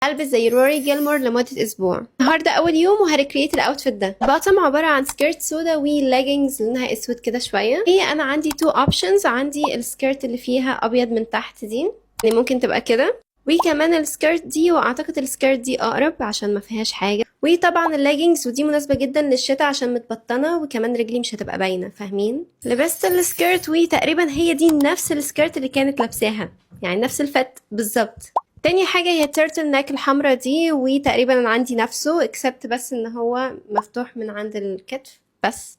هلبس زي روري جيلمور لمدة أسبوع. النهاردة أول يوم وهريكريت الأوتفيت ده. الباطم عبارة عن سكيرت سودا ولاجينجز لونها أسود كده شوية. أنا عندي تو أوبشنز، عندي السكيرت اللي فيها أبيض من تحت دي، يعني ممكن تبقى كده، وكمان السكيرت دي، وأعتقد السكيرت دي أقرب عشان ما فيهاش حاجة، وطبعا اللاجينجز، ودي مناسبة جدا للشتاء عشان متبطنة، وكمان رجلي مش هتبقى باينة، فاهمين؟ لبست السكيرت وتقريبا هي دي نفس السكيرت اللي كانت لابساها، يعني نفس الفت بالظبط. تاني حاجة هي التيرتل ناك الحمرا دي، وتقريبا انا عندي نفسه اكسبت بس ان هو مفتوح من عند الكتف بس.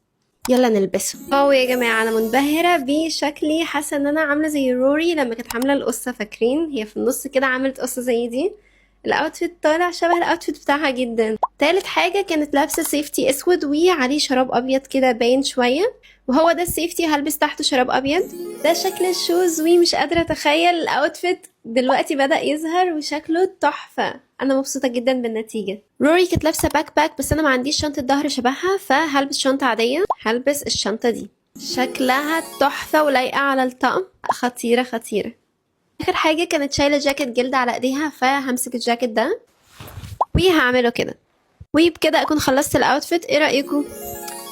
يلا نلبسه. يا جماعة انا منبهرة بشكلي، حاسة ان انا عاملة زي روري لما كانت عاملة القصة، فاكرين؟ هي في النص كده عملت قصة زي دي. الاوتفيت طالع شبه الاوتفيت بتاعها جدا. تالت حاجة كانت لابسة سيفتي اسود وعليه شراب ابيض كده باين شوية، وهو ده السيفتي، هلبس تحته شراب ابيض. ده شكل الشوز، ومش قادرة اتخيل الاوتفيت دلوقتي بدأ يظهر وشكله تحفة. انا مبسوطة جدا بالنتيجة. روري كانت لابسة باك باك، بس انا ما عنديش شنطة ظهر شبهها، فهلبس شنطة عادية. هلبس الشنطة دي، شكلها تحفة ولايقة على الطقم، خطيرة خطيرة. اخر حاجة كانت شايلة جاكيت جلد على ايديها، فهمسك الجاكيت ده وهعمله كده، وبكده اكون خلصت الاوتفيت. ايه رأيكم؟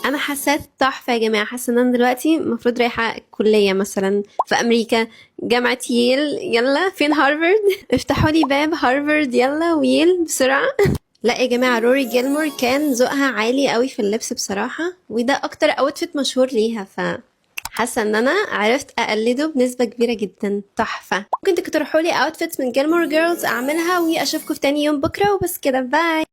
انا حاسه تحفه يا جماعه، حاسه ان انا دلوقتي المفروض رايحه كليه مثلا في امريكا، جامعه ييل. يلا فين هارفارد؟ افتحوا لي باب هارفارد يلا، ويل بسرعه. لا يا جماعه، روري جيلمور كان ذوقها عالي قوي في اللبس بصراحه، وده اكتر اوتفيت مشهور ليها، حاسه ان انا عرفت اقلده بنسبه كبيره جدا. تحفه. ممكن تقترحوا لي اوتفيتس من جيلمور جيرلز اعملها، واشوفكم في تاني يوم بكره، وبس كده، باي.